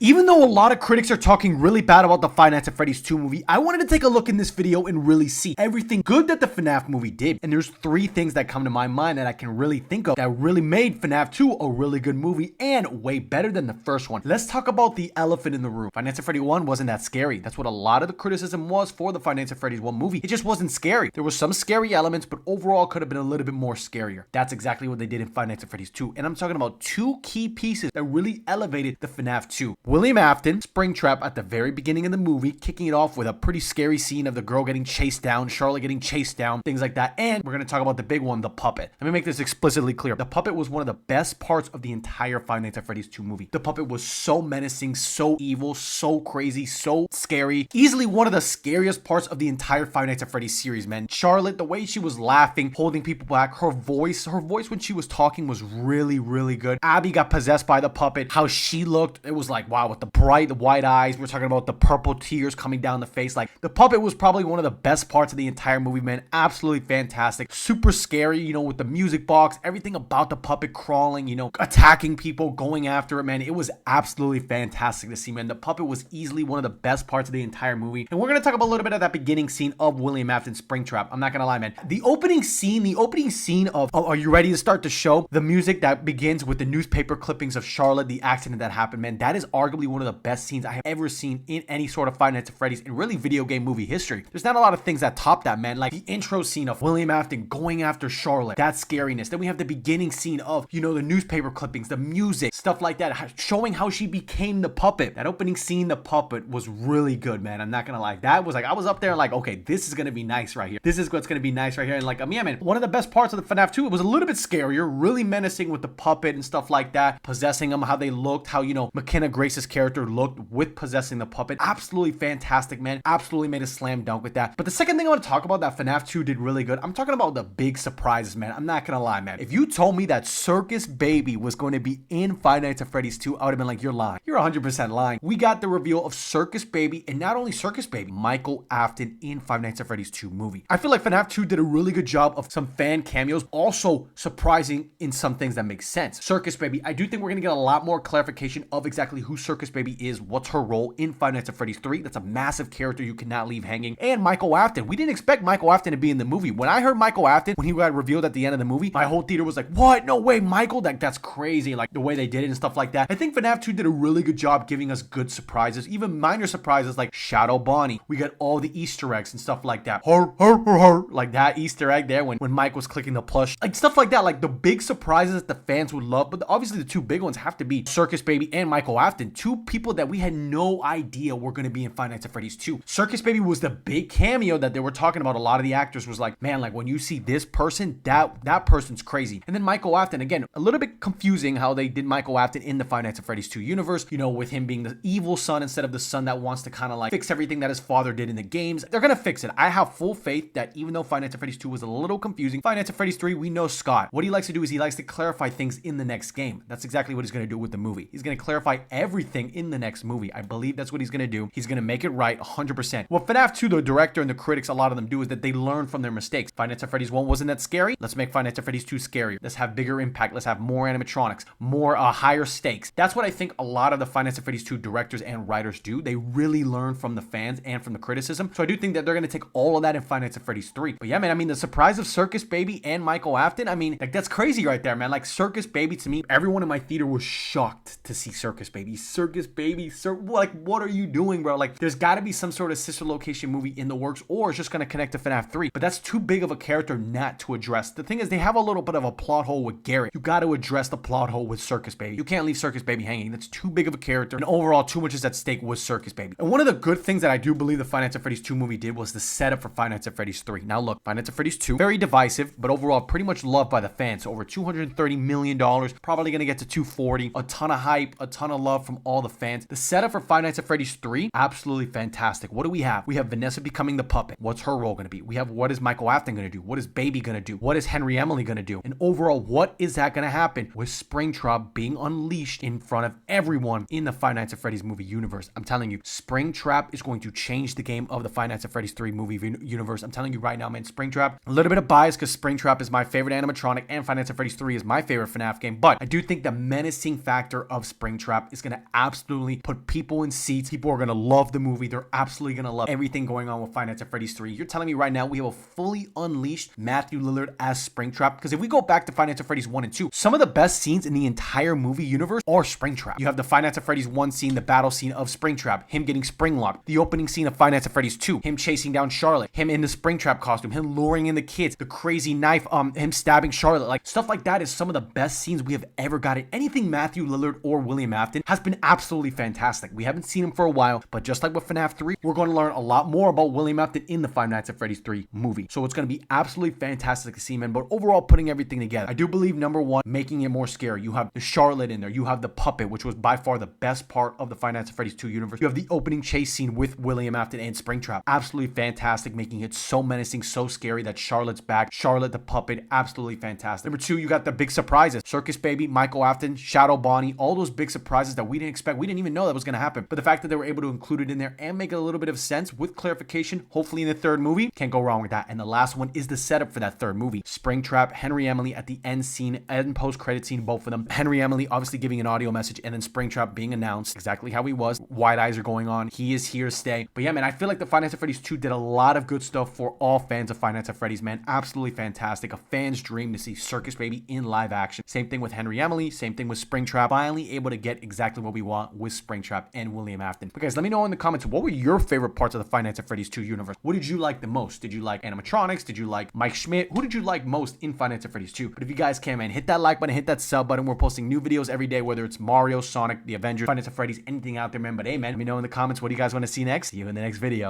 Even though a lot of critics are talking really bad about the Five Nights at Freddy's 2 movie, I wanted to take a look in this video and really see everything good that the FNAF movie did. And there's three things that come to my mind that I can really think of that really made FNAF 2 a really good movie and way better than the first one. Let's talk about the elephant in the room. Five Nights at Freddy 1 wasn't that scary. That's what a lot of the criticism was for the Five Nights at Freddy's 1 movie. It just wasn't scary. There were some scary elements, but overall could have been a little bit more scarier. That's exactly what they did in Five Nights at Freddy's 2. And I'm talking about two key pieces that really elevated the FNAF 2. William Afton, Springtrap at the very beginning of the movie, kicking it off with a pretty scary scene of the girl getting chased down, Charlotte getting chased down, things like that. And we're going to talk about the big one, the puppet. Let me make this explicitly clear. The puppet was one of the best parts of the entire Five Nights at Freddy's 2 movie. The puppet was so menacing, so evil, so crazy, so scary. Easily one of the scariest parts of the entire Five Nights at Freddy's series, man. Charlotte, the way she was laughing, holding people back, her voice when she was talking was really, really good. Abby got possessed by the puppet. How she looked, it was like, wow, with the bright white eyes. We're talking about the purple tears coming down the face. Like, the puppet was probably one of the best parts of the entire movie, man. Absolutely fantastic. Super scary, you know, with the music box, everything about the puppet crawling, you know, attacking people, going after it, man. It was absolutely fantastic to see, man. The puppet was easily one of the best parts of the entire movie. And we're going to talk about a little bit of that beginning scene of William Afton's Springtrap. I'm not going to lie, man. The opening scene of Are You Ready to Start the Show? The music that begins with the newspaper clippings of Charlotte, the accident that happened, man. That is arguably one of the best scenes I have ever seen in any sort of Five Nights at Freddy's and really video game movie history. There's not a lot of things that top that, man. Like the intro scene of William Afton going after Charlotte, that scariness. Then we have the beginning scene of, you know, the newspaper clippings, the music, stuff like that, showing how she became the puppet. That opening scene, the puppet, was really good, man. I'm not gonna lie. That was like, I was up there like, okay, this is gonna be nice right here. This is what's gonna be nice right here. And like, yeah, man, one of the best parts of the FNAF 2, it was a little bit scarier, really menacing with the puppet and stuff like that, possessing them, how they looked, how, you know, McKenna Grace's character looked with possessing the puppet. Absolutely fantastic, man. Absolutely made a slam dunk with that. But the second thing I want to talk about that FNAF 2 did really good, I'm talking about the big surprises, man. I'm not gonna lie, man. If you told me that Circus Baby was going to be in Five Nights at Freddy's 2, I would have been like, you're lying. You're 100% lying. We got the reveal of Circus Baby, and not only Circus Baby, Michael Afton in Five Nights at Freddy's 2 movie. I feel like FNAF 2 did a really good job of some fan cameos, also surprising in some things that make sense. Circus Baby, I do think we're gonna get a lot more clarification of exactly who Circus Baby is, what's her role in Five Nights at Freddy's 3. That's a massive character you cannot leave hanging. And Michael Afton. We didn't expect Michael Afton to be in the movie. When I heard Michael Afton, when he got revealed at the end of the movie, my whole theater was like, what? No way, Michael? That's crazy. Like the way they did it and stuff like that. I think FNAF 2 did a really good job giving us good surprises, even minor surprises like Shadow Bonnie. We got all the Easter eggs and stuff like that. Like that Easter egg there when Mike was clicking the plush. Like stuff like that. Like the big surprises that the fans would love. But obviously the two big ones have to be Circus Baby and Michael Afton. Two people that we had no idea were going to be in Five Nights at Freddy's 2. Circus Baby was the big cameo that they were talking about. A lot of the actors was like, man, like when you see this person, that person's crazy. And then Michael Afton, again, a little bit confusing how they did Michael Afton in the Five Nights at Freddy's 2 universe, you know, with him being the evil son instead of the son that wants to kind of like fix everything that his father did in the games. They're going to fix it. I have full faith that even though Five Nights at Freddy's 2 was a little confusing, Five Nights at Freddy's 3, we know Scott. What he likes to do is he likes to clarify things in the next game. That's exactly what he's going to do with the movie. He's going to clarify everything in the next movie. I believe that's what he's going to do. He's going to make it right 100%. What FNAF 2, the director and the critics, a lot of them do is that they learn from their mistakes. Five Nights at Freddy's 1 wasn't that scary. Let's make Five Nights at Freddy's 2 scarier. Let's have bigger impact. Let's have more animatronics, more higher stakes. That's what I think a lot of the Five Nights at Freddy's 2 directors and writers do. They really learn from the fans and from the criticism. So I do think that they're going to take all of that in Five Nights at Freddy's 3. But yeah, man, I mean, the surprise of Circus Baby and Michael Afton, I mean, like that's crazy right there, man. Like Circus Baby, to me, everyone in my theater was shocked to see Circus Baby. Circus Baby, like what are you doing, bro? Like there's got to be some sort of sister location movie in the works, or it's just going to connect to FNAF 3. But that's too big of a character not to address. The thing is, they have a little bit of a plot hole with Garrett. You got to address the plot hole with Circus Baby. You can't leave Circus Baby hanging. That's too big of a character, and overall too much is at stake with Circus Baby. And one of the good things that I do believe the Five Nights at Freddy's 2 movie did was the setup for Five Nights at Freddy's 3. Now look, Five Nights at Freddy's 2, very divisive, but overall pretty much loved by the fans. Over $230 million, probably going to get to 240. A ton of hype, a ton of love from all the fans. The setup for Five Nights at Freddy's 3, absolutely fantastic. What do we have? We have Vanessa becoming the puppet. What's her role going to be? We have what is Michael Afton going to do? What is Baby going to do? What is Henry Emily going to do? And overall, what is that going to happen with Springtrap being unleashed in front of everyone in the Five Nights at Freddy's movie universe? I'm telling you, Springtrap is going to change the game of the Five Nights at Freddy's 3 movie universe. I'm telling you right now, man, Springtrap, a little bit of bias because Springtrap is my favorite animatronic and Five Nights at Freddy's 3 is my favorite FNAF game, but I do think the menacing factor of Springtrap is going to absolutely put people in seats. People are gonna love the movie. They're absolutely gonna love everything going on with Five Nights at Freddy's 3. You're telling me right now we have a fully unleashed Matthew Lillard as Springtrap? Because if we go back to Five Nights at Freddy's 1 and 2, some of the best scenes in the entire movie universe are Springtrap. You have the Five Nights at Freddy's 1 scene, the battle scene of Springtrap, him getting springlocked, the opening scene of Five Nights at Freddy's 2, him chasing down Charlotte, him in the Springtrap costume, him luring in the kids, the crazy knife, him stabbing Charlotte. Like, stuff like that is some of the best scenes we have ever gotten. Anything Matthew Lillard or William Afton has been absolutely fantastic. We haven't seen him for a while, but just like with FNAF 3, we're going to learn a lot more about William Afton in the Five Nights at Freddy's 3 movie. So it's going to be absolutely fantastic to see, man. But overall, putting everything together, I do believe, number one, making it more scary. You have the Charlotte in there. You have the puppet, which was by far the best part of the Five Nights at Freddy's 2 universe. You have the opening chase scene with William Afton and Springtrap. Absolutely fantastic, making it so menacing, so scary that Charlotte's back. Charlotte the puppet, absolutely fantastic. Number two, you got the big surprises. Circus Baby, Michael Afton, Shadow Bonnie, all those big surprises that we didn't expect. We didn't even know that was going to happen. But the fact that they were able to include it in there and make it a little bit of sense with clarification, hopefully in the third movie, can't go wrong with that. And the last one is the setup for that third movie. Springtrap, Henry Emily at the end scene and post-credit scene, both of them. Henry Emily obviously giving an audio message, and then Springtrap being announced exactly how he was. Wide eyes are going on. He is here to stay. But yeah, man, I feel like the Five Nights at Freddy's 2 did a lot of good stuff for all fans of Five Nights at Freddy's, man. Absolutely fantastic. A fan's dream to see Circus Baby in live action. Same thing with Henry Emily. Same thing with Springtrap. Finally able to get exactly what we want with Springtrap and William Afton. But guys, let me know in the comments, what were your favorite parts of the Five Nights at Freddy's 2 universe? What did you like the most? Did you like animatronics? Did you like Mike Schmidt? Who did you like most in Five Nights at Freddy's 2? But if you guys can, man, hit that like button, hit that sub button. We're posting new videos every day, whether it's Mario, Sonic, the Avengers, Five Nights at Freddy's, anything out there, man. But hey, man, let me know in the comments, what do you guys want to see next? See you in the next video.